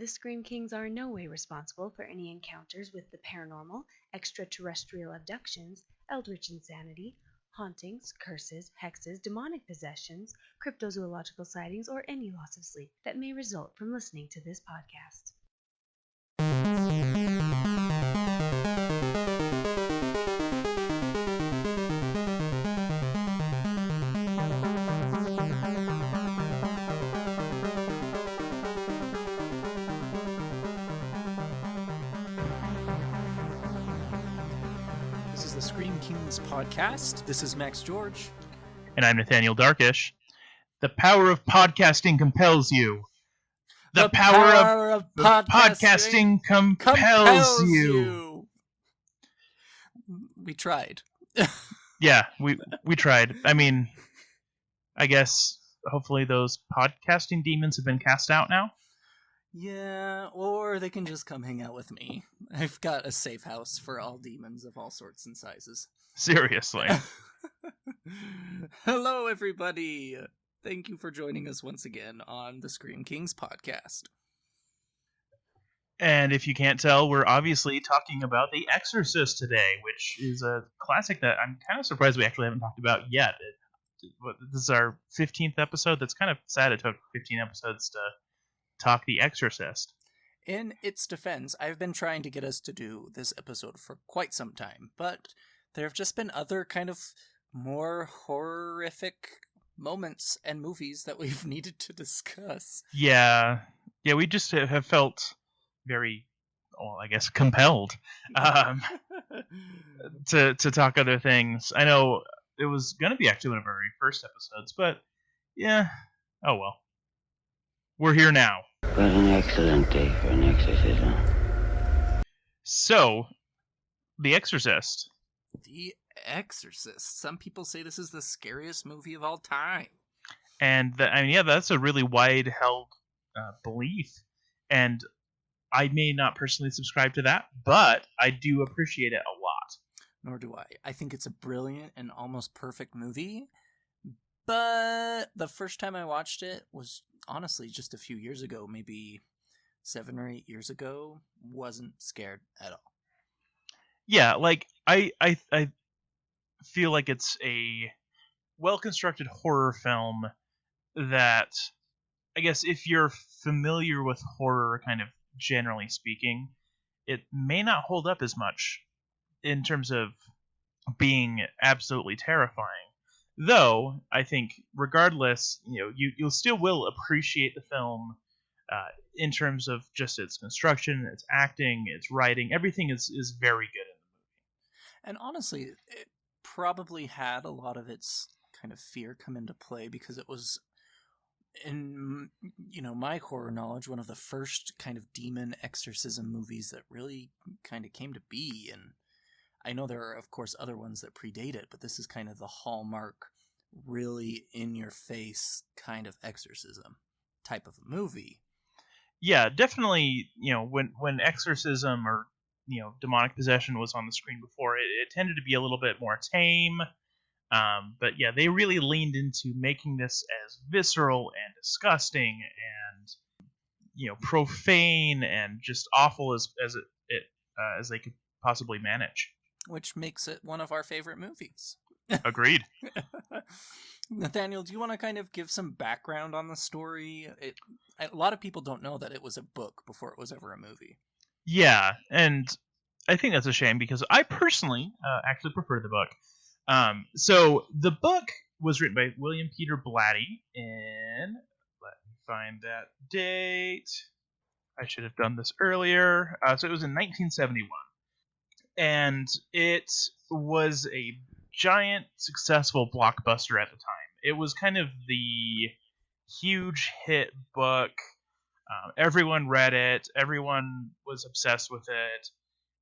The Scream Kings are in no way responsible for any encounters with the paranormal, extraterrestrial abductions, eldritch insanity, hauntings, curses, hexes, demonic possessions, cryptozoological sightings, or any loss of sleep that may result from listening to this podcast. This is the Scream Kings podcast. This is Max George. And I'm Nathaniel Darkish. The power of podcasting compels you. The power of podcasting compels you. We tried. Yeah, we tried. I mean, I guess hopefully those podcasting demons have been cast out now. Yeah, or they can just come hang out with me. I've got a safe house for all demons of all sorts and sizes. Seriously. Hello, everybody. Thank you for joining us once again on the Scream Kings podcast. And if you can't tell, we're obviously talking about The Exorcist today, which is a classic that I'm kind of surprised we actually haven't talked about yet. This is our 15th episode. That's kind of sad it took 15 episodes to talk The Exorcist. In its defense, I've been trying to get us to do this episode for quite some time, but there have just been other kind of more horrific moments and movies that we've needed to discuss. Yeah, we just have felt very, well, I guess, compelled to talk other things. I know it was going to be actually one of our very first episodes, but yeah, oh well. We're here now. What an excellent day for an exorcism. So, The Exorcist. The Exorcist. Some people say this is the scariest movie of all time. And, that's a really wide-held belief. And I may not personally subscribe to that, but I do appreciate it a lot. Nor do I. I think it's a brilliant and almost perfect movie. But the first time I watched it was honestly just a few years ago, maybe 7 or 8 years ago. Wasn't scared at all. Yeah, like I feel like it's a well-constructed horror film that, I guess, if you're familiar with horror, kind of generally speaking, it may not hold up as much in terms of being absolutely terrifying. Though, I think, regardless, you'll still will appreciate the film in terms of just its construction, its acting, its writing. Everything is very good in the movie. And honestly, it probably had a lot of its kind of fear come into play because it was, in my horror knowledge, one of the first kind of demon exorcism movies that really kind of came to be. And I know there are, of course, other ones that predate it, but this is kind of the hallmark, really in-your-face kind of exorcism type of a movie. Yeah, definitely, when exorcism or, demonic possession was on the screen before, it tended to be a little bit more tame. But yeah, they really leaned into making this as visceral and disgusting and, profane and just awful as they could possibly manage. Which makes it one of our favorite movies. Agreed. Nathaniel, do you want to kind of give some background on the story? A lot of people don't know that it was a book before it was ever a movie. Yeah, and I think that's a shame because I personally actually prefer the book. So the book was written by William Peter Blatty in, let me find that date. I should have done this earlier. So it was in 1971. And it was a giant, successful blockbuster at the time. It was kind of the huge hit book. Everyone read it. Everyone was obsessed with it.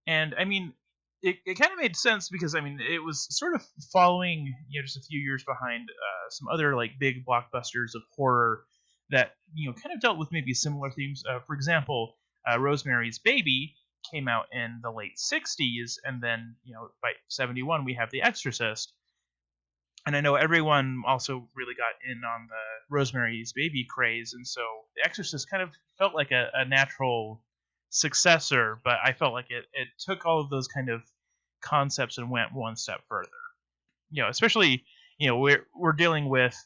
And, I mean, it kind of made sense because, it was sort of following, just a few years behind some other, big blockbusters of horror that, kind of dealt with maybe similar themes. For example, Rosemary's Baby came out in the late 60s, and then, by 71 we have The Exorcist. And I know everyone also really got in on the Rosemary's Baby craze, and so The Exorcist kind of felt like a natural successor, but I felt like it took all of those kind of concepts and went one step further. Especially, we're dealing with,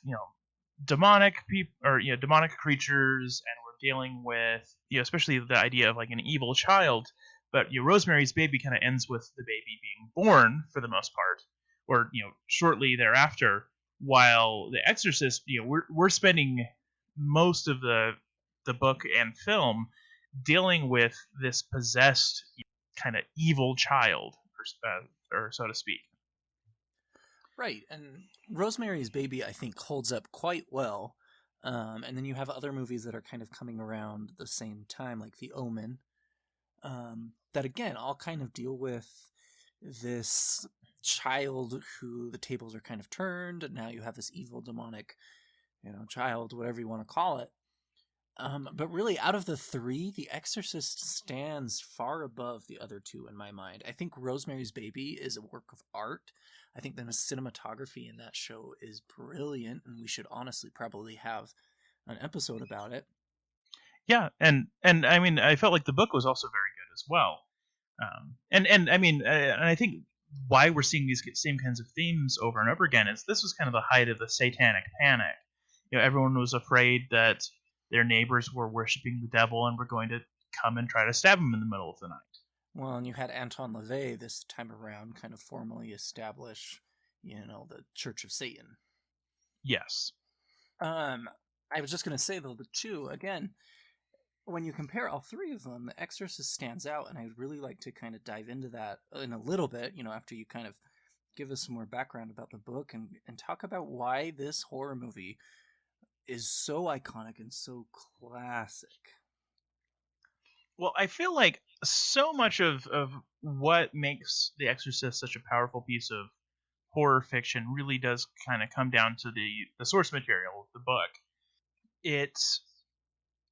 demonic people, or demonic creatures, and we're dealing with, especially the idea of like an evil child. But Rosemary's Baby kind of ends with the baby being born for the most part, or shortly thereafter. While The Exorcist, we're spending most of the book and film dealing with this possessed kind of evil child, or so to speak. Right, and Rosemary's Baby, I think, holds up quite well. And then you have other movies that are kind of coming around the same time, like The Omen, that again all kind of deal with this child who the tables are kind of turned, and now you have this evil demonic, child, whatever you want to call it. But really, out of the three, The Exorcist stands far above the other two in my mind. I think Rosemary's Baby is a work of art. I think the cinematography in that show is brilliant, and we should honestly probably have an episode about it. Yeah, and I mean, I felt like the book was also very good as well. And I mean, and I think why we're seeing these same kinds of themes over and over again is this was kind of the height of the satanic panic. Everyone was afraid that their neighbors were worshiping the devil and were going to come and try to stab them in the middle of the night. Well, and you had Anton LaVey this time around kind of formally establish, the Church of Satan. Yes. I was just going to say, though, the two, again, when you compare all three of them, The Exorcist stands out, and I'd really like to kind of dive into that in a little bit, after you kind of give us some more background about the book and talk about why this horror movie is so iconic and so classic. Well, I feel like so much of what makes The Exorcist such a powerful piece of horror fiction really does kind of come down to the source material, the book. It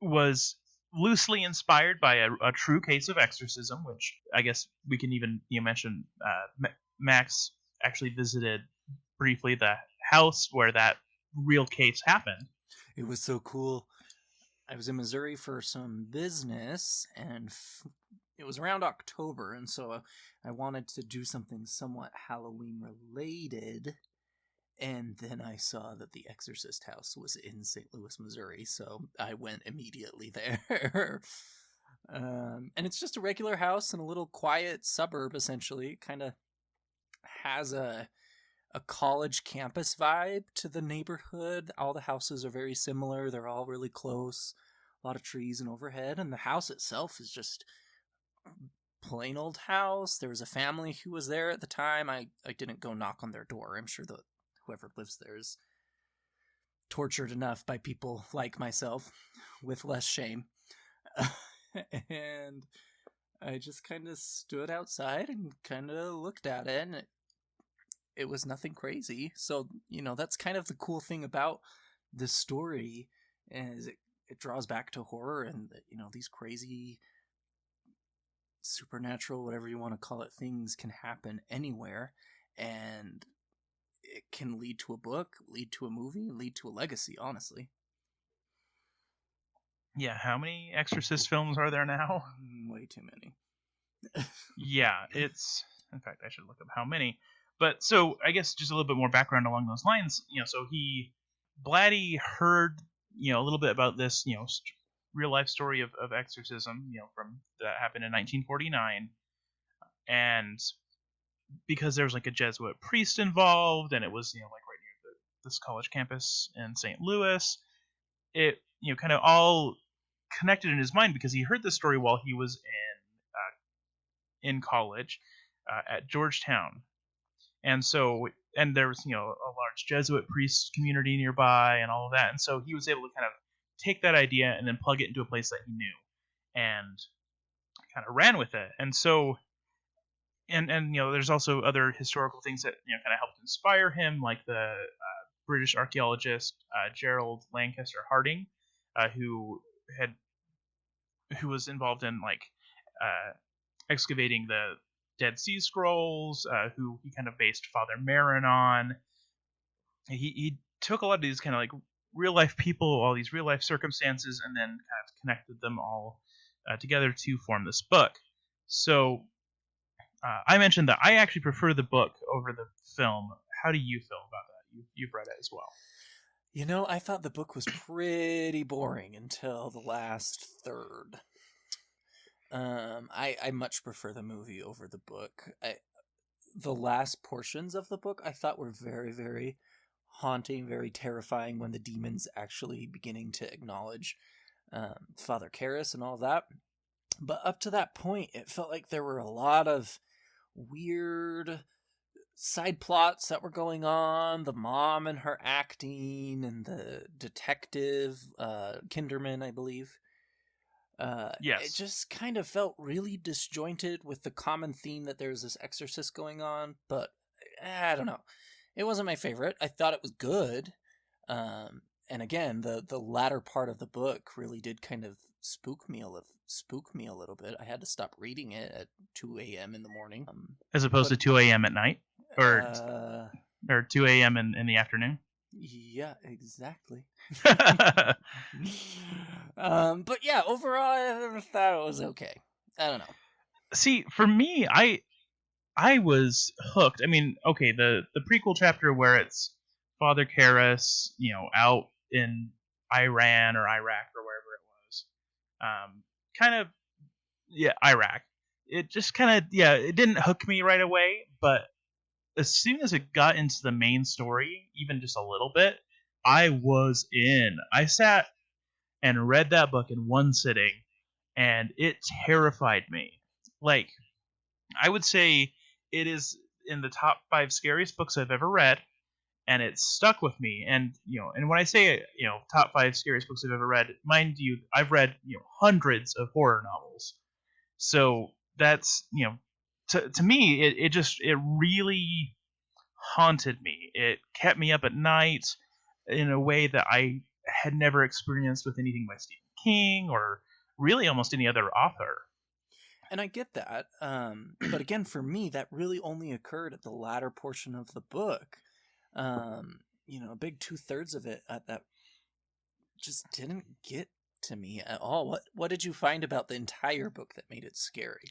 was loosely inspired by a true case of exorcism, which I guess we can even mention. Max actually visited briefly the house where that real case happened. It was so cool. I was in Missouri for some business, and it was around October, and so I wanted to do something somewhat Halloween related. And then I saw that the Exorcist house was in St. Louis, Missouri, so I went immediately there. And it's just a regular house in a little quiet suburb, essentially. It kind of has a college campus vibe to the neighborhood. All the houses are very similar. They're all really close. A lot of trees and overhead. And the house itself is just a plain old house. There was a family who was there at the time. I didn't go knock on their door. I'm sure that whoever lives there is tortured enough by people like myself with less shame. And I just kind of stood outside and kind of looked at it, and it was nothing crazy. So, that's kind of the cool thing about this story, is it draws back to horror, and, these crazy supernatural, whatever you want to call it, things can happen anywhere, and it can lead to a book, lead to a movie, lead to a legacy, honestly. Yeah, how many Exorcist films are there now? Way too many. Yeah, in fact, I should look up how many. But so I guess just a little bit more background along those lines. So Blatty heard, a little bit about this, real life story of exorcism, from that happened in 1949, and because there was like a Jesuit priest involved, and it was like right near this college campus in St. Louis, it kind of all connected in his mind because he heard this story while he was in college at Georgetown. And so, and there was, a large Jesuit priest community nearby and all of that. And so he was able to kind of take that idea and then plug it into a place that he knew and kind of ran with it. And so, and there's also other historical things that, kind of helped inspire him, like the British archaeologist Gerald Lancaster Harding, who was involved in excavating the Dead Sea Scrolls, who he kind of based Father Marin on. he took a lot of these kind of like real life people, all these real life circumstances, and then kind of connected them all together to form this book. So I mentioned that I actually prefer the book over the film. How do you feel about that? You've read it as well. You know, I thought the book was pretty boring until the last third. I much prefer the movie over the book. The last portions of the book I thought were very, very haunting, very terrifying when the demon's actually beginning to acknowledge Father Karras and all that. But up to that point, it felt like there were a lot of weird side plots that were going on. The mom and her acting, and the detective, Kinderman, I believe. Yes. It just kind of felt really disjointed with the common theme that there's this exorcist going on, but I don't know. It wasn't my favorite. I thought it was good. And again, the latter part of the book really did kind of spook me a little bit. I had to stop reading it at 2 a.m. in the morning. As opposed to 2 a.m. at night? Or 2 a.m. in the afternoon? Yeah, exactly. But yeah, overall, I thought it was okay. I don't know. See, for me, I was hooked. I mean, okay, the prequel chapter where it's Father Karras, out in Iran or Iraq or wherever it was, kind of, yeah, Iraq. It just kind of, yeah, it didn't hook me right away, but as soon as it got into the main story, even just a little bit, I was in. I sat and read that book in one sitting, and it terrified me. Like, I would say it is in the top 5 scariest books I've ever read, and it stuck with me. And and when I say top 5 scariest books I've ever read, mind you, I've read hundreds of horror novels. So that's to me, it really haunted me. It kept me up at night in a way that I had never experienced with anything by Stephen King or really almost any other author. And I get that. But again, for me, that really only occurred at the latter portion of the book. A big 2/3 of it that just didn't get to me at all. What did you find about the entire book that made it scary?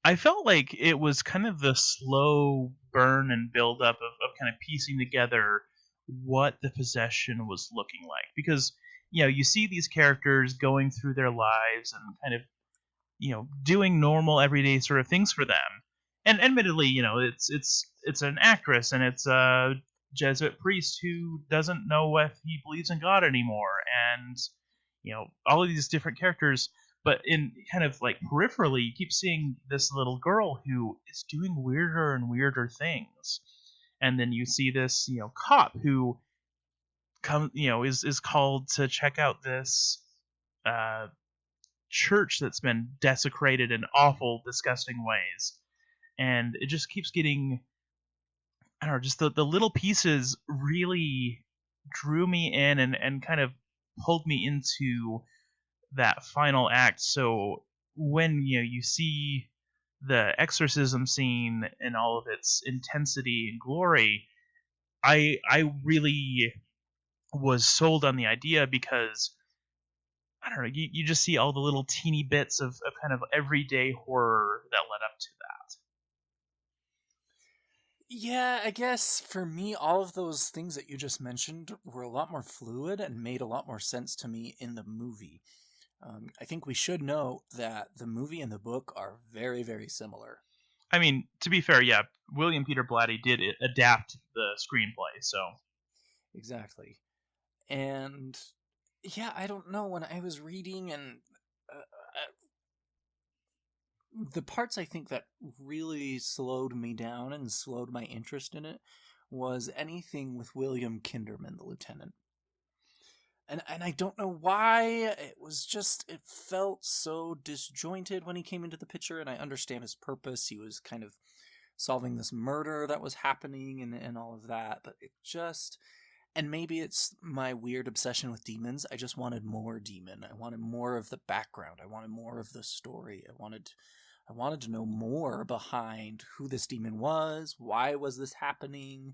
I felt like it was kind of the slow burn and build up of kind of piecing together what the possession was looking like. Because, you see these characters going through their lives and kind of, doing normal everyday sort of things for them. And admittedly, it's an actress and it's a Jesuit priest who doesn't know if he believes in God anymore. And, all of these different characters. But in kind of like peripherally, you keep seeing this little girl who is doing weirder and weirder things. And then you see this, cop who is called to check out this church that's been desecrated in awful, disgusting ways. And it just keeps getting, I don't know, just the little pieces really drew me in and kind of pulled me into that final act. So when you see the exorcism scene in all of its intensity and glory, I really was sold on the idea because I don't know, you just see all the little teeny bits of kind of everyday horror that led up to that. Yeah, I guess for me, all of those things that you just mentioned were a lot more fluid and made a lot more sense to me in the movie. I think we should note that the movie and the book are very, very similar. I mean, to be fair, yeah, William Peter Blatty did adapt the screenplay, so. Exactly. And, yeah, I don't know, when I was reading and the parts I think that really slowed me down and slowed my interest in it was anything with William Kinderman, the lieutenant. And I don't know why, it felt so disjointed when he came into the picture, and I understand his purpose. He was kind of solving this murder that was happening and all of that, but it just, and maybe it's my weird obsession with demons, I just wanted more demon. I wanted more of the background. I wanted more of the story. I wanted to know more behind who this demon was, why was this happening,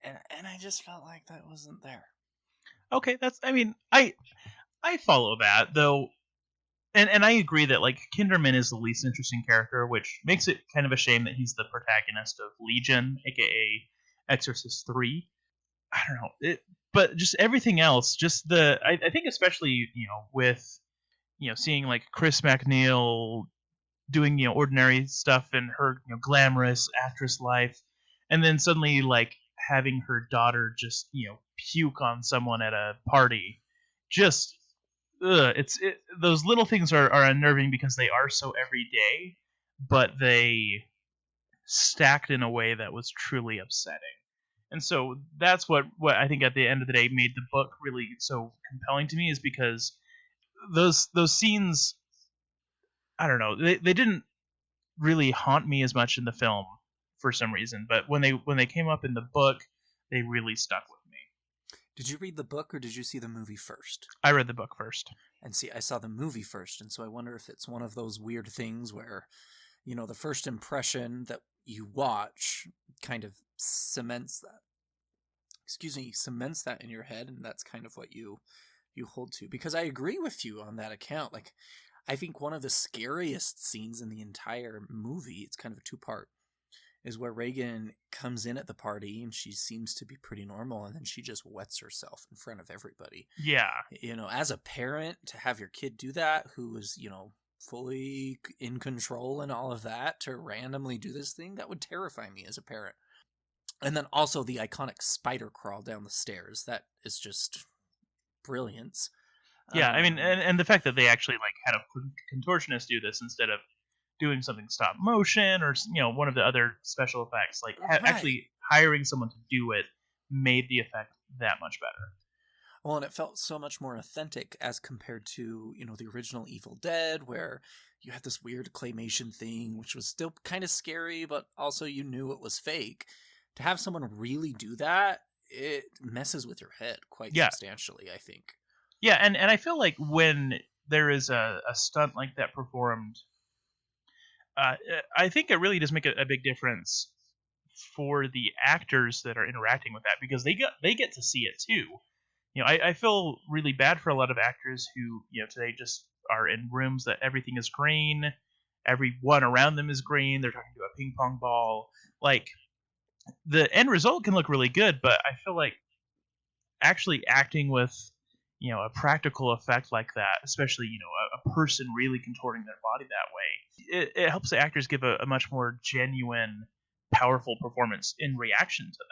and I just felt like that wasn't there. Okay, I follow that though, and I agree that like Kinderman is the least interesting character, which makes it kind of a shame that he's the protagonist of Legion, aka Exorcist 3. I don't know, but just everything else, just I think especially with seeing like Chris McNeil doing ordinary stuff in her glamorous actress life, and then suddenly like having her daughter just puke on someone at a party, just those little things are unnerving because they are so everyday, but they stacked in a way that was truly upsetting. And so that's what I think at the end of the day made the book really so compelling to me, is because those scenes, I don't know, they didn't really haunt me as much in the film for some reason, but when they came up in the book, they really stuck with me. Did you read the book or did you see the movie first? I read the book first. And see, I saw the movie first, and so I wonder if it's one of those weird things where, the first impression that you watch kind of cements that in your head, and that's kind of what you hold to. Because I agree with you on that account. Like, I think one of the scariest scenes in the entire movie, it's kind of a two-part, is where Reagan comes in at the party and she seems to be pretty normal, and then she just wets herself in front of everybody. Yeah. As a parent, to have your kid do that, who is, fully in control and all of that, to randomly do this thing, that would terrify me as a parent. And then also the iconic spider crawl down the stairs. That is just brilliance. Yeah, I mean, and the fact that they actually like had a contortionist do this instead of doing something stop motion or one of the other special effects, like actually hiring someone to do it made the effect that much better. Well, and it felt so much more authentic as compared to the original Evil Dead, where you had this weird claymation thing, which was still kind of scary, but also you knew it was fake. To have someone really do that, it messes with your head quite substantially, I think. Yeah, and I feel like when there is a stunt like that performed, I think it really does make a big difference for the actors that are interacting with that, because they get to see it too. I feel really bad for a lot of actors who today just are in rooms that everything is green, everyone around them is green, they're talking to a ping pong ball. Like, the end result can look really good, but I feel like actually acting with a practical effect like that, especially a person really contorting their body that way, it helps the actors give a much more genuine, powerful performance in reaction to that.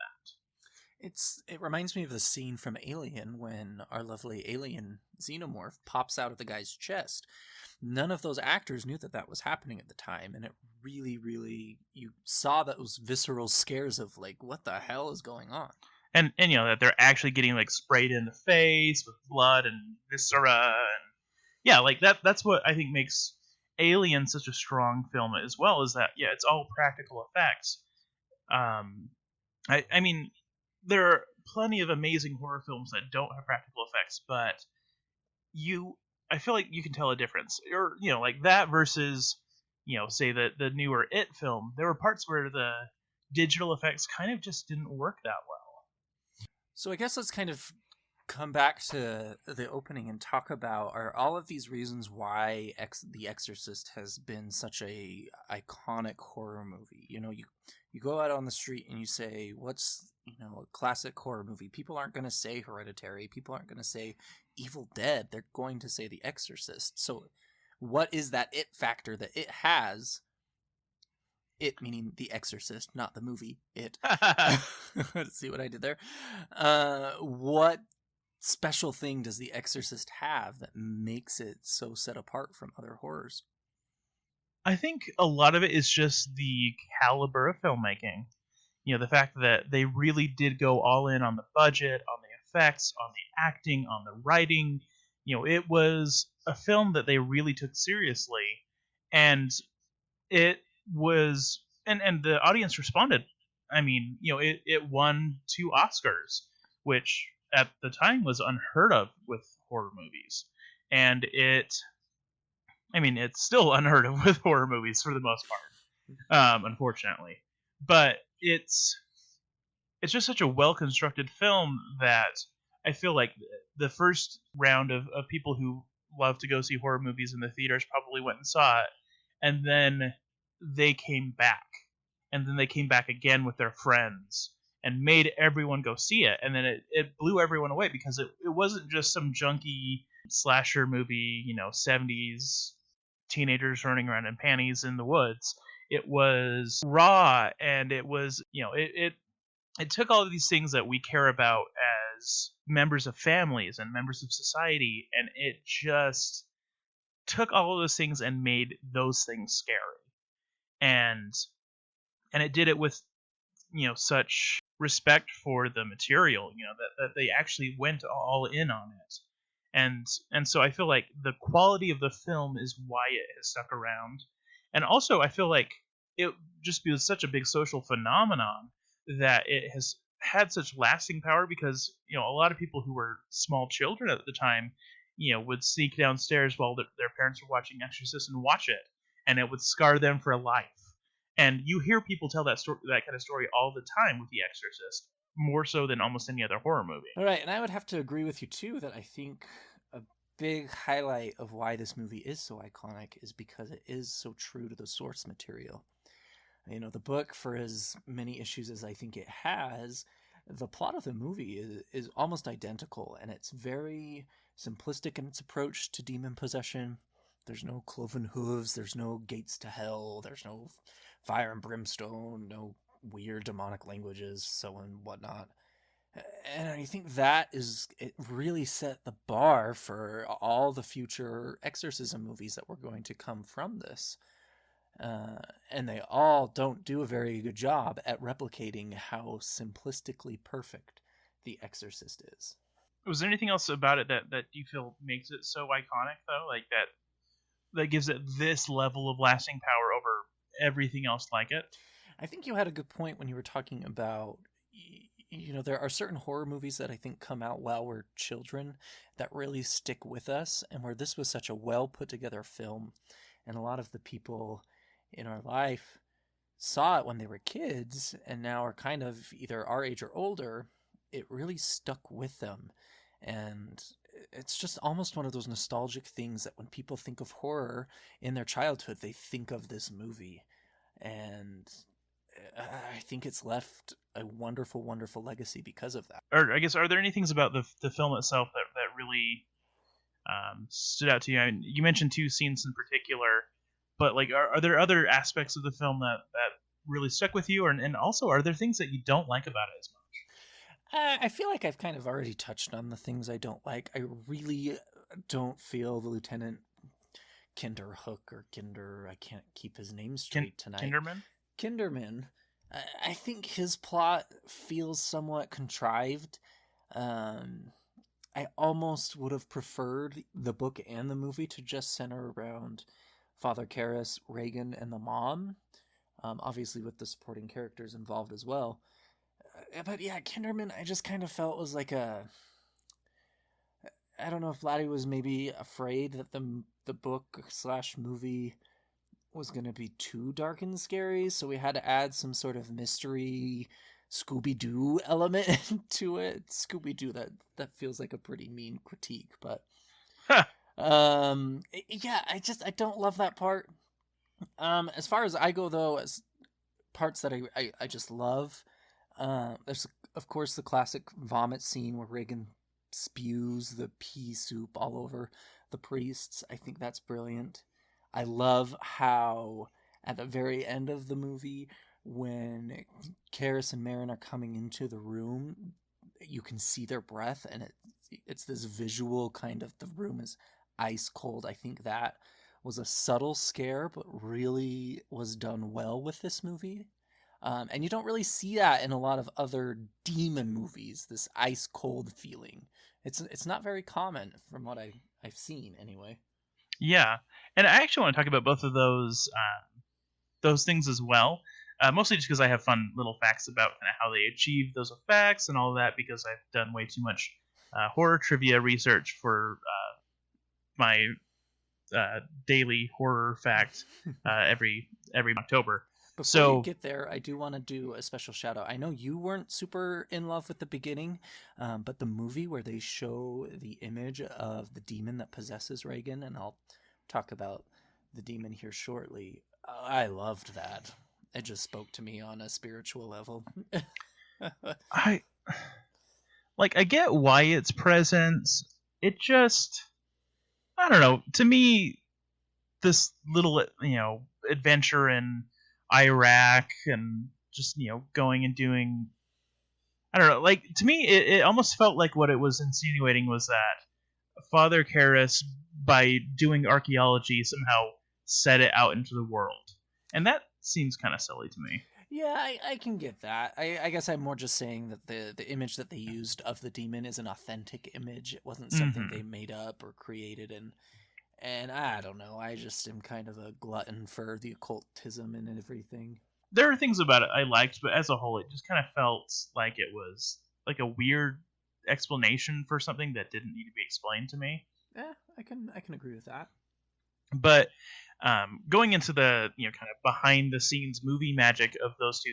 It reminds me of the scene from Alien when our lovely alien xenomorph pops out of the guy's chest. None of those actors knew that was happening at the time, and it really, really, you saw those visceral scares of like, what the hell is going on? And that they're actually getting like sprayed in the face with blood and viscera, and yeah, like that's what I think makes Alien such a strong film as well, is that it's all practical effects. I mean, there are plenty of amazing horror films that don't have practical effects, but I feel like you can tell a difference, or like that versus say the newer It film. There were parts where the digital effects kind of just didn't work that well. So I guess let's kind of come back to the opening and talk about, are all of these reasons why The Exorcist has been such a iconic horror movie. You go out on the street and you say, what's a classic horror movie? People aren't going to say Hereditary. People aren't going to say Evil Dead. They're going to say The Exorcist. So what is that it factor that it has? It meaning The Exorcist, not the movie It. Let's see what I did there. What special thing does The Exorcist have that makes it so set apart from other horrors? I think a lot of it is just the caliber of filmmaking. The fact that they really did go all in on the budget, on the effects, on the acting, on the writing. It was a film that they really took seriously, and it was, and the audience responded. I mean, it won 2 Oscars, which at the time was unheard of with horror movies, and it's still unheard of with horror movies for the most part, unfortunately. But it's just such a well-constructed film that I feel like the first round of people who love to go see horror movies in the theaters probably went and saw it, and then they came back. And then they came back again with their friends and made everyone go see it. And then it blew everyone away because it wasn't just some junky slasher movie, 70s teenagers running around in panties in the woods. It was raw, and it was, it took all of these things that we care about as members of families and members of society, and it just took all of those things and made those things scary. And it did it with, such respect for the material, that they actually went all in on it. And so I feel like the quality of the film is why it has stuck around. And also I feel like it just was such a big social phenomenon that it has had such lasting power because, a lot of people who were small children at the time, would sneak downstairs while their parents were watching Exorcist and watch it, and it would scar them for life. And you hear people tell that kind of story all the time with The Exorcist, more so than almost any other horror movie. All right, and I would have to agree with you too that I think a big highlight of why this movie is so iconic is because it is so true to the source material. The book, for as many issues as I think it has, the plot of the movie is almost identical, and it's very simplistic in its approach to demon possession. There's no cloven hooves, there's no gates to hell, there's no fire and brimstone, no weird demonic languages, so and whatnot. And I think it really set the bar for all the future exorcism movies that were going to come from this. And they all don't do a very good job at replicating how simplistically perfect The Exorcist is. Was there anything else about it that you feel makes it so iconic, though? Like that gives it this level of lasting power over everything else like it? I think you had a good point when you were talking about, there are certain horror movies that I think come out while we're children that really stick with us, and where this was such a well put together film, and a lot of the people in our life saw it when they were kids and now are kind of either our age or older, it really stuck with them. And it's just almost one of those nostalgic things that when people think of horror in their childhood, they think of this movie. And I think it's left a wonderful, wonderful legacy because of that. Or I guess, are there any things about the film itself that really stood out to you? I mean, you mentioned two scenes in particular, but like, are there other aspects of the film that really stuck with you? And also, are there things that you don't like about it as much? I feel like I've kind of already touched on the things I don't like. I really don't feel the Lieutenant Kinder, I can't keep his name straight tonight. Kinderman. I think his plot feels somewhat contrived. I almost would have preferred the book and the movie to just center around Father Karras, Reagan, and the mom. Obviously with the supporting characters involved as well. But yeah, Kinderman, I just kind of felt was like I don't know if Laddie was maybe afraid that the book/movie was going to be too dark and scary, so we had to add some sort of mystery Scooby-Doo element to it. Scooby-Doo, that feels like a pretty mean critique, but yeah, I don't love that part. As far as I go, though, as parts that I just love, there's of course the classic vomit scene where Reagan spews the pea soup all over the priests. I think that's brilliant. I love how at the very end of the movie, when Karras and Marin are coming into the room, you can see their breath, and it's this visual kind of, the room is ice cold. I think that was a subtle scare, but really was done well with this movie. And you don't really see that in a lot of other demon movies, this ice cold feeling. It's not very common from what I've seen anyway. Yeah, and I actually want to talk about both of those things as well. Mostly just because I have fun little facts about kind of how they achieve those effects and all of that, because I've done way too much horror trivia research for my daily horror fact every October. Before you get there, I do want to do a special shout out. I know you weren't super in love with the beginning, but the movie where they show the image of the demon that possesses Reagan, and I'll talk about the demon here shortly. I loved that. It just spoke to me on a spiritual level. I get why it's present. It just, I don't know. To me, this little, adventure in Iraq and just, going and doing, I don't know. Like, to me, it almost felt like what it was insinuating was that Father Karras, by doing archaeology, somehow set it out into the world. And that seems kind of silly to me. Yeah, I can get that. I guess I'm more just saying that the image that they used of the demon is an authentic image. It wasn't something they made up or created, and I don't know. I just am kind of a glutton for the occultism and everything. There are things about it I liked, but as a whole, it just kind of felt like it was like a weird explanation for something that didn't need to be explained to me. Yeah, I can agree with that. But going into the kind of behind the scenes movie magic of those two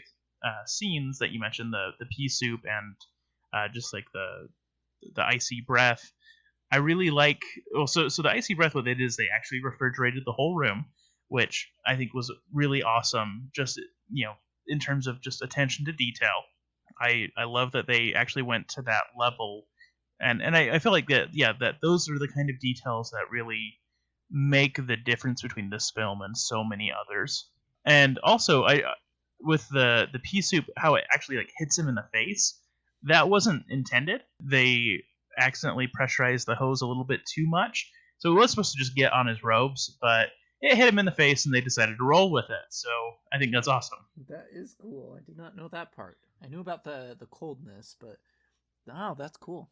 scenes that you mentioned, the pea soup and just like the icy breath, I really like. Well, so the icy breath, what it is, they actually refrigerated the whole room, which I think was really awesome. Just in terms of just attention to detail, I love that they actually went to that level, and I feel like that those are the kind of details that really make the difference between this film and so many others. And also, with the pea soup, how it actually like hits him in the face, that wasn't intended. They accidentally pressurized the hose a little bit too much, so it was supposed to just get on his robes, but it hit him in the face, and they decided to roll with it. So I think that's awesome. That is cool. I did not know that part. I knew about the coldness, but that's cool.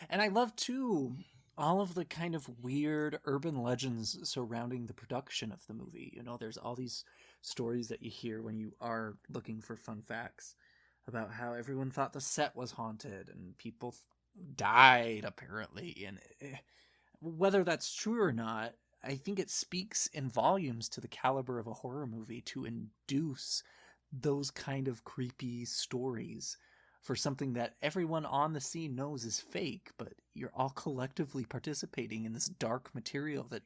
And I love too all of the kind of weird urban legends surrounding the production of the movie. There's all these stories that you hear when you are looking for fun facts about how everyone thought the set was haunted and people died, apparently. And whether that's true or not, I think it speaks in volumes to the caliber of a horror movie to induce those kind of creepy stories for something that everyone on the scene knows is fake, but you're all collectively participating in this dark material that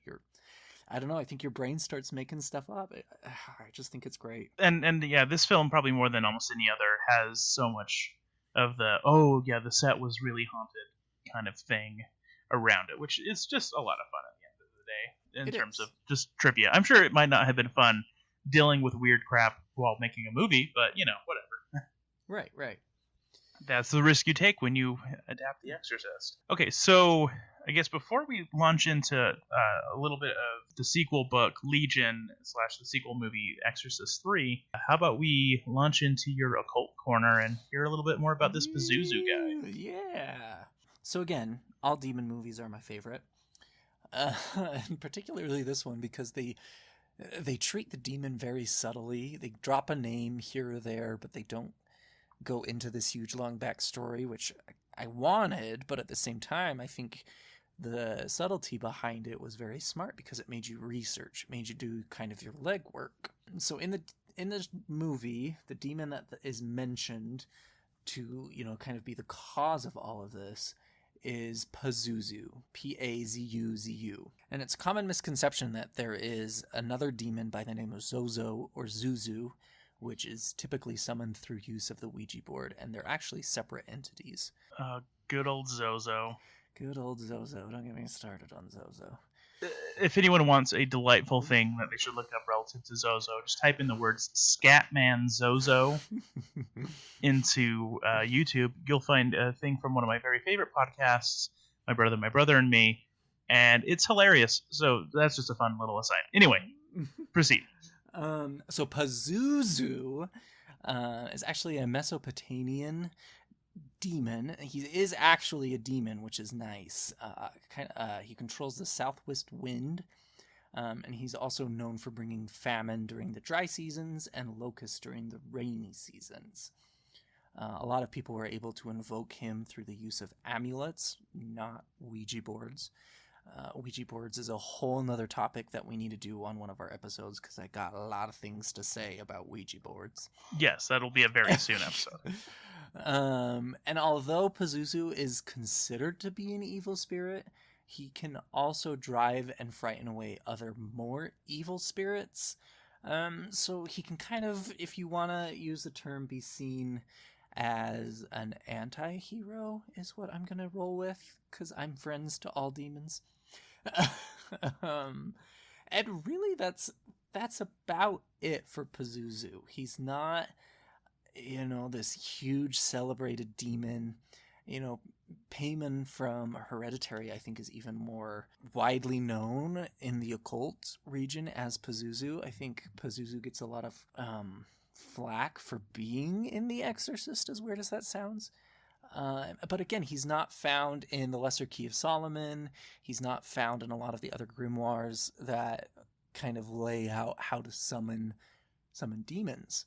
I don't know, I think your brain starts making stuff up. I just think it's great. And yeah, this film, probably more than almost any other, has so much of the set was really haunted kind of thing around it, which is just a lot of fun at the end of the day in terms of just trivia. I'm sure it might not have been fun dealing with weird crap while making a movie, but whatever. Right. That's the risk you take when you adapt The Exorcist. Okay, so I guess before we launch into a little bit of the sequel book, Legion / the sequel movie, Exorcist 3, how about we launch into your Occult Corner and hear a little bit more about this Pazuzu guy? Yeah. So again, all demon movies are my favorite. And particularly this one because they treat the demon very subtly. They drop a name here or there, but they don't go into this huge long backstory, which I wanted, but at the same time, I think the subtlety behind it was very smart because it made you research, it made you do kind of your legwork. So in this movie, the demon that is mentioned to kind of be the cause of all of this is Pazuzu, Pazuzu. And it's a common misconception that there is another demon by the name of Zozo or Zuzu, which is typically summoned through use of the Ouija board, and they're actually separate entities. Good old Zozo. Good old Zozo. Don't get me started on Zozo. If anyone wants a delightful thing that they should look up relative to Zozo, just type in the words Scatman Zozo into YouTube. You'll find a thing from one of my very favorite podcasts, My Brother and Me, and it's hilarious. So that's just a fun little aside. Anyway, proceed. So Pazuzu is actually a Mesopotamian demon. He is actually a demon, which is nice. He controls the southwest wind, and he's also known for bringing famine during the dry seasons and locusts during the rainy seasons. A lot of people were able to invoke him through the use of amulets, not Ouija boards. Ouija boards is a whole nother topic that we need to do on one of our episodes, because I got a lot of things to say about Ouija boards. Yes, that'll be a very soon episode. And although Pazuzu is considered to be an evil spirit, he can also drive and frighten away other more evil spirits. So he can kind of, if you want to use the term, be seen as an anti-hero, is what I'm going to roll with, because I'm friends to all demons. And really, that's about it for Pazuzu. He's not, this huge celebrated demon. Payman from Hereditary, I think, is even more widely known in the occult region as Pazuzu. I think Pazuzu gets a lot of flack for being in The Exorcist, as weird as that sounds. But again, he's not found in the Lesser Key of Solomon. He's not found in a lot of the other grimoires that kind of lay out how to summon demons.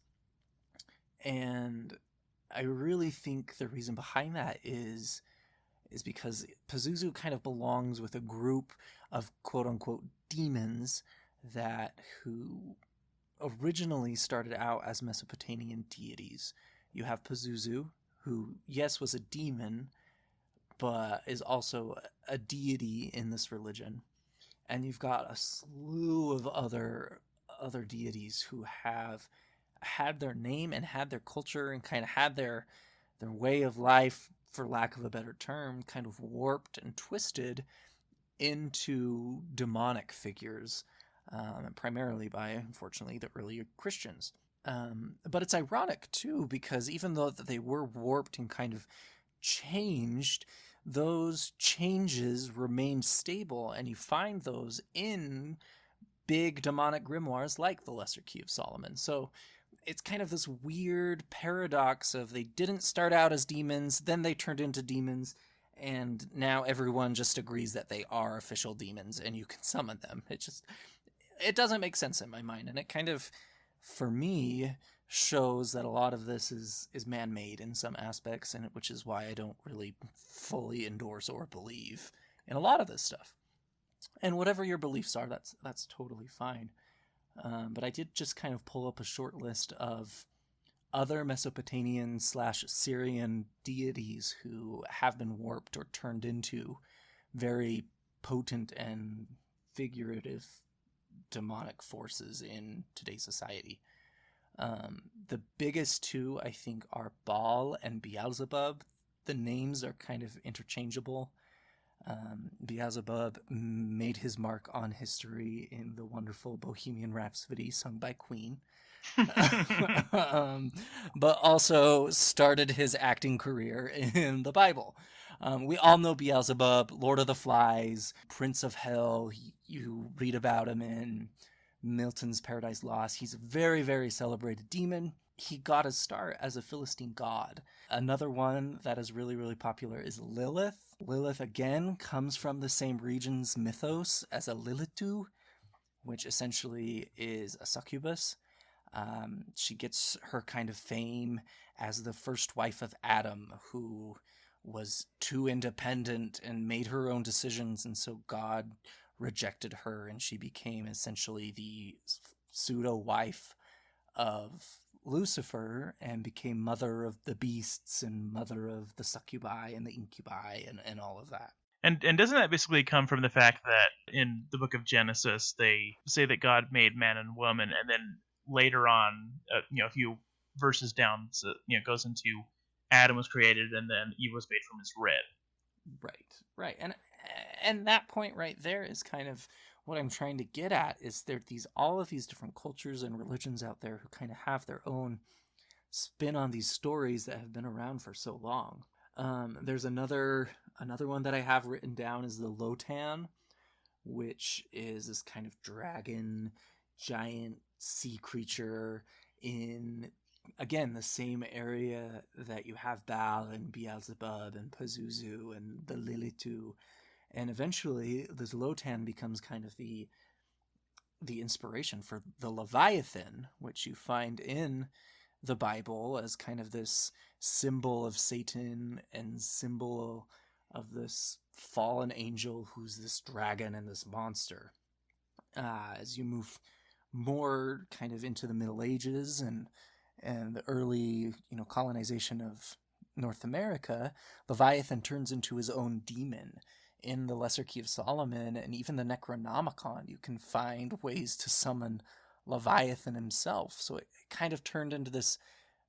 And I really think the reason behind that is because Pazuzu kind of belongs with a group of quote-unquote demons who originally started out as Mesopotamian deities. You have Pazuzu, who, yes, was a demon, but is also a deity in this religion. And you've got a slew of other deities who have had their name and had their culture and kind of had their way of life, for lack of a better term, kind of warped and twisted into demonic figures, primarily by, unfortunately, the earlier Christians. But it's ironic, too, because even though they were warped and kind of changed, those changes remained stable, and you find those in big demonic grimoires like the Lesser Key of Solomon. So it's kind of this weird paradox of they didn't start out as demons, then they turned into demons, and now everyone just agrees that they are official demons and you can summon them. It doesn't make sense in my mind, and it kind of, for me, shows that a lot of this is man-made in some aspects, and which is why I don't really fully endorse or believe in a lot of this stuff. And whatever your beliefs are, that's totally fine. But I did just kind of pull up a short list of other Mesopotamian/Syrian deities who have been warped or turned into very potent and figurative demonic forces in today's society. The biggest two, I think, are Baal and Beelzebub. The names are kind of interchangeable. Beelzebub made his mark on history in the wonderful Bohemian Rhapsody sung by Queen. But also started his acting career in the Bible. We all know Beelzebub, Lord of the Flies, Prince of Hell. You read about him in Milton's Paradise Lost. He's a very, very celebrated demon. He got his start as a Philistine god. Another one that is really, really popular is Lilith. Lilith, again, comes from the same region's mythos as a Lilitu, which essentially is a succubus. She gets her kind of fame as the first wife of Adam, who was too independent and made her own decisions, and so God rejected her, and she became essentially the pseudo-wife of Lucifer and became mother of the beasts and mother of the succubi and the incubi and all of that. And doesn't that basically come from the fact that in the book of Genesis they say that God made man and woman, and then later on, a few verses down, so, goes into Adam was created and then Eve was made from his rib. Right. And that point right there is kind of what I'm trying to get at, is there all of these different cultures and religions out there who kind of have their own spin on these stories that have been around for so long. There's another one that I have written down is the Lotan, which is this kind of dragon, giant sea creature in, again, the same area that you have Baal and Beelzebub and Pazuzu and the Lilitu. And eventually, this Lotan becomes kind of the inspiration for the Leviathan, which you find in the Bible as kind of this symbol of Satan and symbol of this fallen angel who's this dragon and this monster. As you move more kind of into the Middle Ages and the early, colonization of North America, Leviathan turns into his own demon. In the Lesser Key of Solomon and even the Necronomicon, you can find ways to summon Leviathan himself. So it kind of turned into this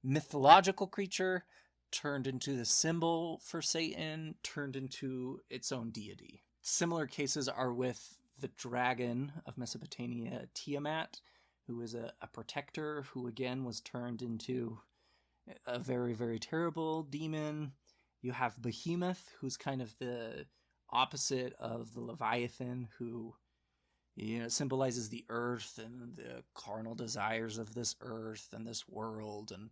mythological creature, turned into the symbol for Satan, turned into its own deity. Similar cases are with the dragon of Mesopotamia, Tiamat, who is a protector who again was turned into a very, very terrible demon. You have Behemoth, who's kind of the opposite of the Leviathan, who symbolizes the earth and the carnal desires of this earth and this world. And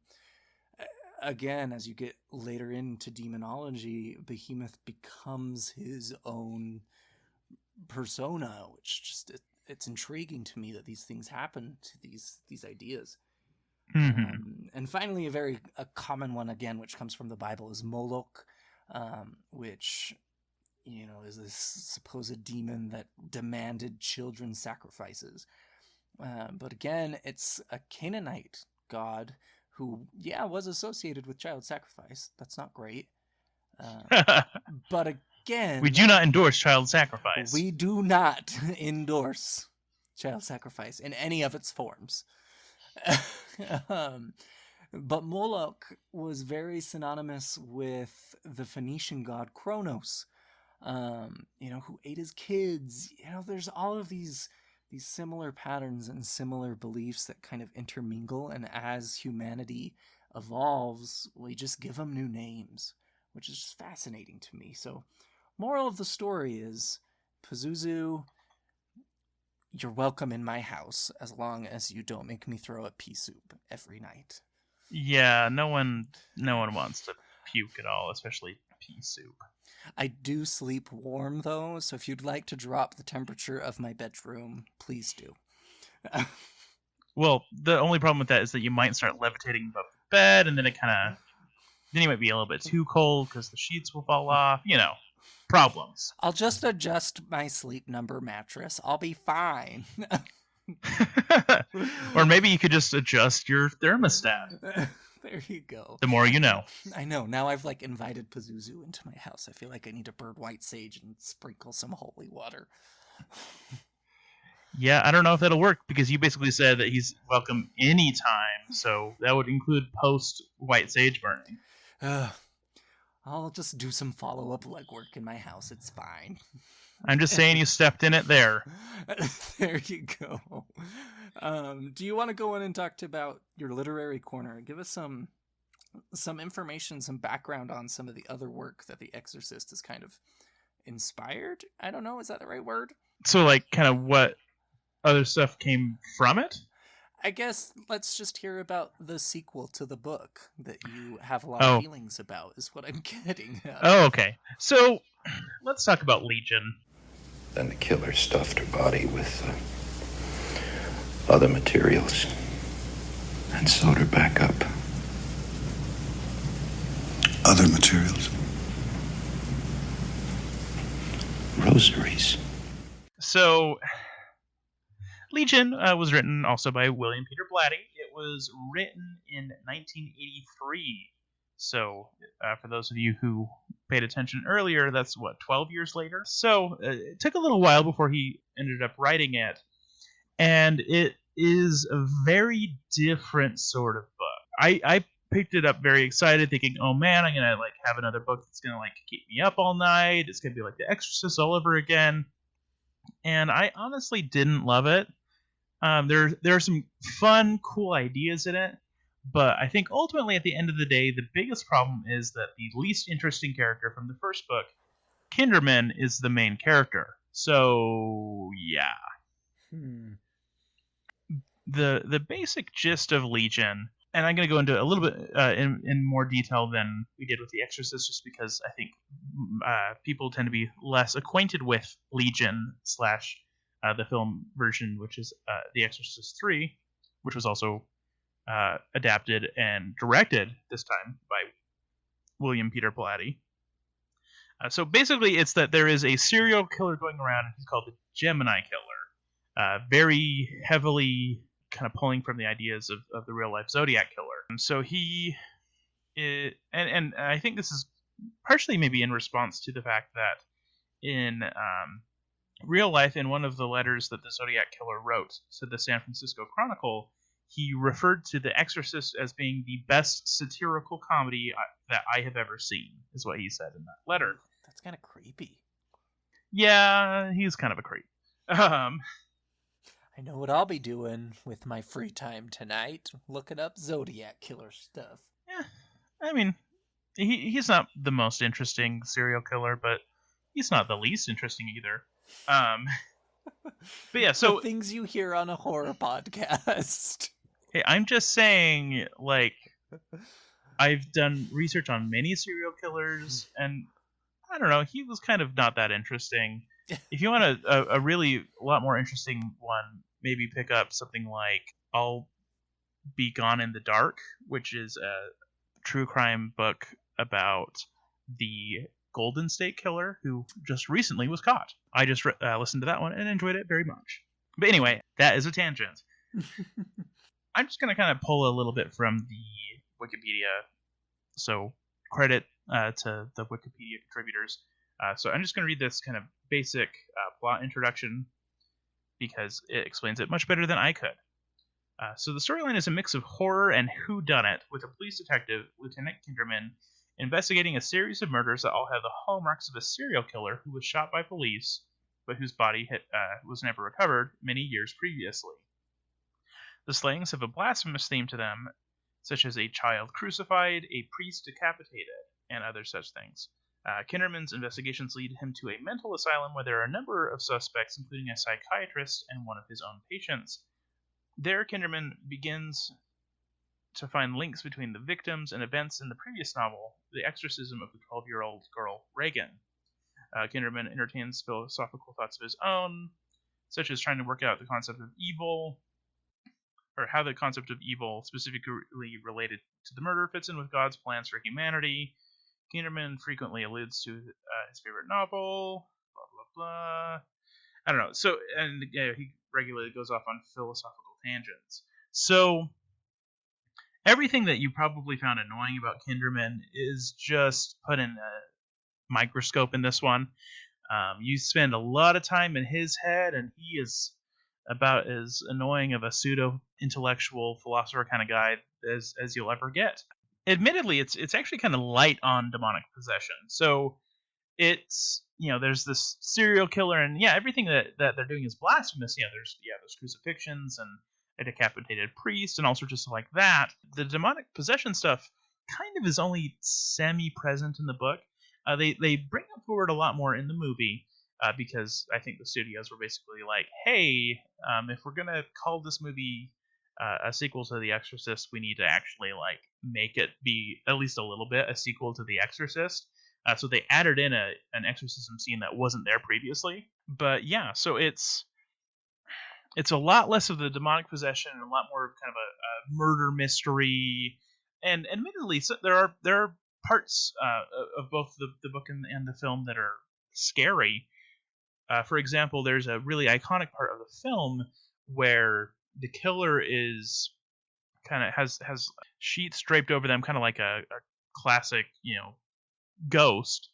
again, as you get later into demonology, Behemoth becomes his own persona, which just it's intriguing to me that these things happen to these ideas. Mm-hmm. And finally, a common one again, which comes from the Bible, is Moloch, which is this supposed demon that demanded children's sacrifices. But again, it's a Canaanite god who, was associated with child sacrifice. That's not great. But again... We do not endorse child sacrifice. We do not endorse child sacrifice in any of its forms. But Moloch was very synonymous with the Phoenician god Kronos, who ate his kids. There's all of these similar patterns and similar beliefs that kind of intermingle, and as humanity evolves, we just give them new names, which is just fascinating to me. So, moral of the story is, Pazuzu, you're welcome in my house as long as you don't make me throw up pea soup every night. Yeah, no one wants to puke at all, especially pea soup. I do sleep warm, though, so if you'd like to drop the temperature of my bedroom, please do. Well, the only problem with that is that you might start levitating above the bed, and then then you might be a little bit too cold because the sheets will fall off. Problems. I'll just adjust my sleep number mattress. I'll be fine. Or maybe you could just adjust your thermostat. There you go. The more you know. I know. Now I've invited Pazuzu into my house. I feel like I need to burn white sage and sprinkle some holy water. Yeah, I don't know if that'll work because you basically said that he's welcome anytime, so that would include post white sage burning. I'll just do some follow-up legwork in my house. It's fine. I'm just saying you stepped in it there. There you go. Do you want to go in and talk about your literary corner? Give us some information, some background on some of the other work that The Exorcist has kind of inspired? I don't know. Is that the right word? So, kind of what other stuff came from it? I guess let's just hear about the sequel to the book that you have a lot of feelings about, is what I'm getting at. Oh, okay. So, let's talk about Legion. Then the killer stuffed her body with other materials and sewed her back up. Other materials? Rosaries. So, Legion was written also by William Peter Blatty. It was written in 1983. So, for those of you who paid attention earlier, that's 12 years later? So, it took a little while before he ended up writing it. And it is a very different sort of book. I picked it up very excited, thinking, oh man, I'm going to have another book that's going to keep me up all night. It's going to be like The Exorcist all over again. And I honestly didn't love it. There are some fun, cool ideas in it, but I think ultimately at the end of the day, the biggest problem is that the least interesting character from the first book, Kinderman, is the main character. So, yeah. The basic gist of Legion, and I'm going to go into a little bit in more detail than we did with The Exorcist, just because I think people tend to be less acquainted with Legion / the film version, which is The Exorcist 3, which was also adapted and directed this time by William Peter Blatty. So basically, it's that there is a serial killer going around, and he's called the Gemini Killer. Very heavily kind of pulling from the ideas of the real-life Zodiac Killer. And so he... and I think this is partially maybe in response to the fact that in real life, in one of the letters that the Zodiac Killer wrote to the San Francisco Chronicle, he referred to The Exorcist as being the best satirical comedy that I have ever seen, is what he said in that letter. That's kind of creepy. Yeah, he's kind of a creep. I know what I'll be doing with my free time tonight, looking up Zodiac Killer stuff. Yeah, I mean, he's not the most interesting serial killer, but he's not the least interesting either. But yeah, so... The things you hear on a horror podcast. Hey, I'm just saying, like, I've done research on many serial killers, and I don't know, he was kind of not that interesting. If you want a really lot more interesting one, maybe pick up something like I'll Be Gone in the Dark, which is a true crime book about the Golden State Killer who just recently was caught. I just listened to that one and enjoyed it very much. But anyway, that is a tangent. I'm just going to kind of pull a little bit from the Wikipedia, so credit to the Wikipedia contributors. So I'm just going to read this kind of basic plot introduction because it explains it much better than I could. So the storyline is a mix of horror and whodunit, with a police detective, Lieutenant Kinderman, investigating a series of murders that all have the hallmarks of a serial killer who was shot by police, but whose body was never recovered many years previously. The slayings have a blasphemous theme to them, such as a child crucified, a priest decapitated, and other such things. Kinderman's investigations lead him to a mental asylum where there are a number of suspects, including a psychiatrist and one of his own patients. There, Kinderman begins to find links between the victims and events in the previous novel, The Exorcism of the 12-year-old girl Reagan. Kinderman entertains philosophical thoughts of his own, such as trying to work out the concept of evil, or how the concept of evil, specifically related to the murder, fits in with God's plans for humanity. Kinderman frequently alludes to his favorite novel, blah, blah, blah. I don't know. So, and he regularly goes off on philosophical tangents. So, everything that you probably found annoying about Kinderman is just put in a microscope in this one. You spend a lot of time in his head, and he is about as annoying of a pseudo-intellectual philosopher kind of guy as you'll ever get. Admittedly, it's actually kind of light on demonic possession. So it's, there's this serial killer, and everything that they're doing is blasphemous. There's crucifixions and a decapitated priest and all sorts of stuff like that. The demonic possession stuff kind of is only semi-present in the book. They bring it forward a lot more in the movie. Because I think the studios were basically like, hey, if we're going to call this movie a sequel to The Exorcist, we need to actually make it be at least a little bit a sequel to The Exorcist. So they added in an exorcism scene that wasn't there previously. But yeah, so it's a lot less of the demonic possession and a lot more of kind of a murder mystery. And admittedly, so there are parts of both the book and the film that are scary. For example, there's a really iconic part of the film where the killer is kind of has sheets draped over them, kind of like a classic, ghost,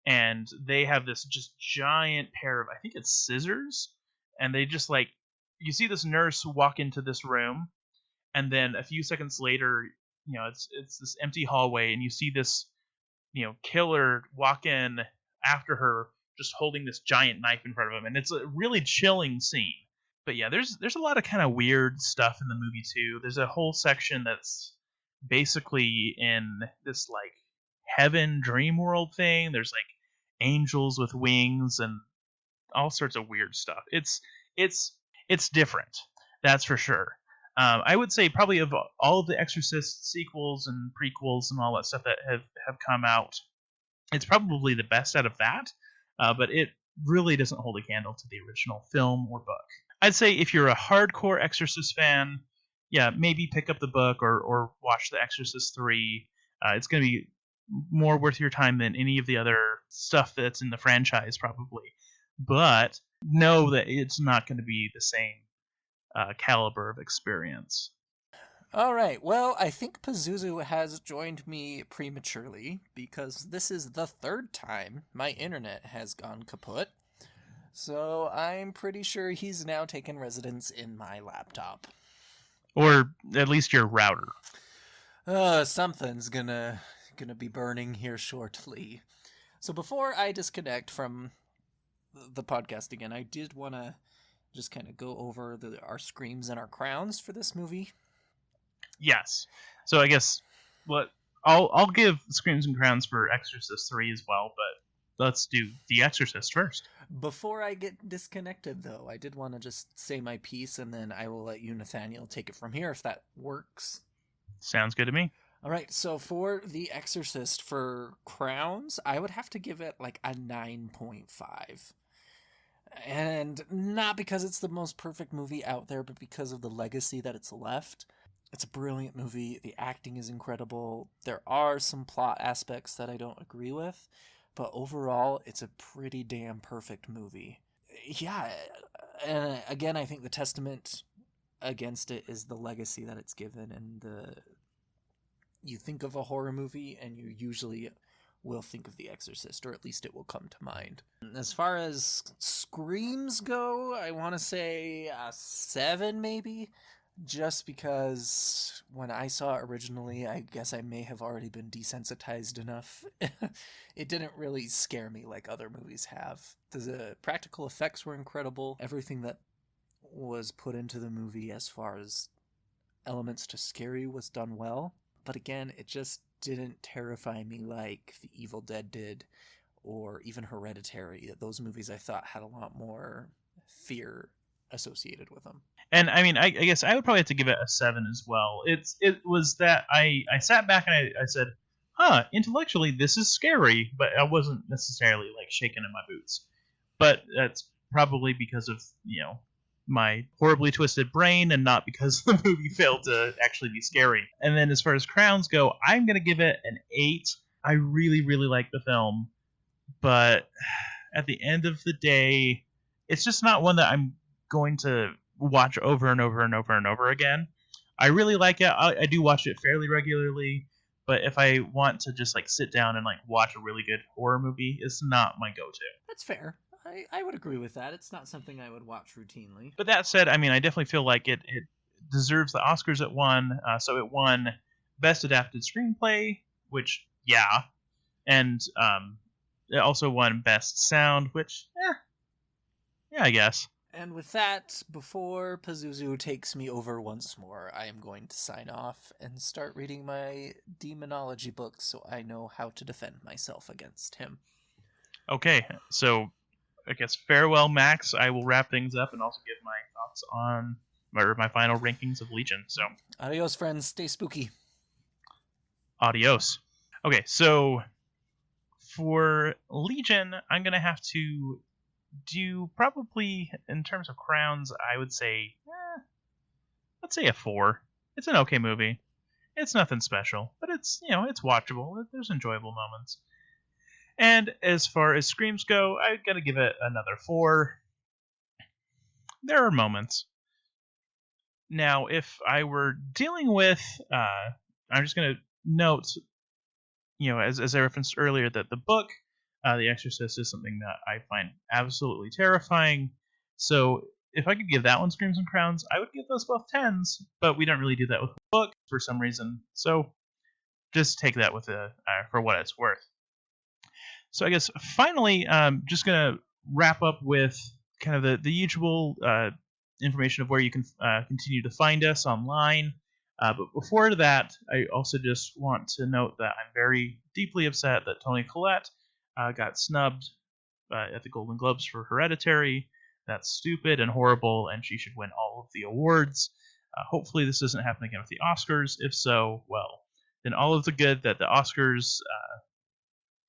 and they have this just giant pair of, I think it's scissors, and they just you see this nurse walk into this room, and then a few seconds later, it's this empty hallway, and you see this, killer walk in after her, just holding this giant knife in front of him, and it's a really chilling scene. But yeah, there's a lot of kind of weird stuff in the movie too. There's a whole section that's basically in this heaven dream world thing. There's angels with wings and all sorts of weird stuff. It's different, that's for sure. I would say probably of all of the Exorcist sequels and prequels and all that stuff that have come out, it's probably the best out of that. But it really doesn't hold a candle to the original film or book. I'd say if you're a hardcore Exorcist fan, maybe pick up the book or watch The Exorcist 3. It's going to be more worth your time than any of the other stuff that's in the franchise, probably. But know that it's not going to be the same caliber of experience. All right, well, I think Pazuzu has joined me prematurely because this is the third time my internet has gone kaput. So I'm pretty sure he's now taken residence in my laptop. Or at least your router. Something's gonna be burning here shortly. So before I disconnect from the podcast again, I did want to just kind of go over our screams and our crowns for this movie. Yes. So I guess I'll give Screams and Crowns for Exorcist 3 as well, but let's do The Exorcist first. Before I get disconnected, though, I did want to just say my piece, and then I will let you, Nathaniel, take it from here if that works. Sounds good to me. All right, so for The Exorcist, for crowns, I would have to give it like a 9.5. And not because it's the most perfect movie out there, but because of the legacy that it's left. It's a brilliant movie. The acting is incredible. There are some plot aspects that I don't agree with, but overall, it's a pretty damn perfect movie. Yeah, and again, I think the testament against it is the legacy that it's given, and you think of a horror movie, and you usually will think of The Exorcist, or at least it will come to mind. As far as screams go, I want to say a 7, maybe. Just because when I saw it originally, I guess I may have already been desensitized enough. It didn't really scare me like other movies have. The practical effects were incredible. Everything that was put into the movie as far as elements to scare you was done well. But again, it just didn't terrify me like The Evil Dead did, or even Hereditary. Those movies I thought had a lot more fear associated with them. And I mean, I guess I would probably have to give it a 7 as well. It was that I sat back and I said, intellectually this is scary, but I wasn't necessarily like shaking in my boots. But that's probably because of, my horribly twisted brain and not because the movie failed to actually be scary. And then as far as crowns go, I'm going to give it an 8. I really, really like the film, but at the end of the day, it's just not one that I'm going to watch over and over and over and over again. I really like it. I do watch it fairly regularly, but if I want to just like sit down and like watch a really good horror movie, it's not my go-to. That's fair. I would agree with that. It's not something I would watch routinely. But that said, I mean, I definitely feel like it deserves the Oscars it won. So it won Best Adapted Screenplay, which, yeah. And it also won Best Sound, which, yeah, I guess. And with that, before Pazuzu takes me over once more, I am going to sign off and start reading my demonology books so I know how to defend myself against him. Okay, so I guess farewell, Max. I will wrap things up and also give my thoughts on my final rankings of Legion. So, adios, friends. Stay spooky. Adios. Okay, so for Legion, I'm going to have to do probably, in terms of crowns, I would say, let's say a 4. It's an okay movie. It's nothing special, but it's, it's watchable. There's enjoyable moments. And as far as screams go, I gotta give it another 4. There are moments. Now, if I were dealing with, I'm just gonna note, as I referenced earlier, that the book, The Exorcist, is something that I find absolutely terrifying. So if I could give that one Screams and Crowns, I would give those both 10s, but we don't really do that with the book for some reason. So just take that with for what it's worth. So I guess finally, just going to wrap up with kind of the usual information of where you can continue to find us online. But before that, I also just want to note that I'm very deeply upset that Toni Collette got snubbed at the Golden Globes for Hereditary. That's stupid and horrible, and she should win all of the awards. Hopefully this doesn't happen again with the Oscars. If so, well, then all of the good that the Oscars...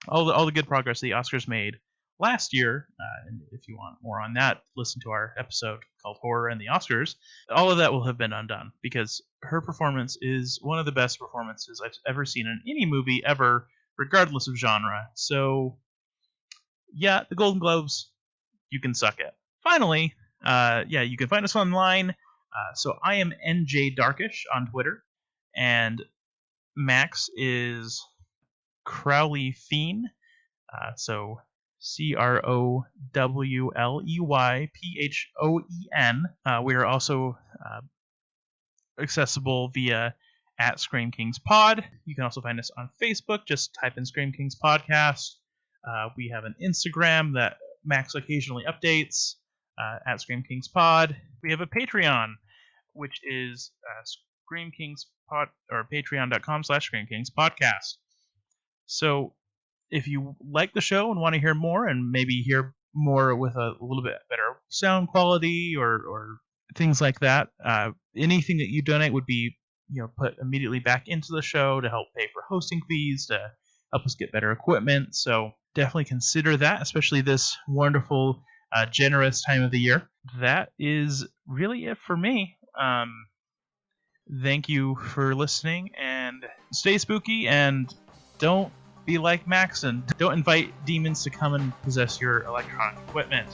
all the good progress the Oscars made last year, and if you want more on that, listen to our episode called Horror and the Oscars, all of that will have been undone, because her performance is one of the best performances I've ever seen in any movie ever, regardless of genre. So, yeah, the Golden Globes, you can suck it. Finally, you can find us online. So I am NJ Darkish on Twitter, and Max is Crowley Fiend. So CrowleyPhoen. We are also accessible via at Scream Kings Pod. You can also find us on Facebook. Just type in Scream Kings Podcast. We have an Instagram that Max occasionally updates at Scream Kings Pod. We have a Patreon, which is Scream Kings Pod, or patreon.com/Scream Kings Podcast. So if you like the show and want to hear more, and maybe hear more with a little bit better sound quality or things like that, anything that you donate would be put immediately back into the show to help pay for hosting fees, to help us get better equipment. So definitely consider that, especially this wonderful, generous time of the year. That is really it for me. Thank you for listening, and stay spooky, and don't be like Max, and don't invite demons to come and possess your electronic equipment.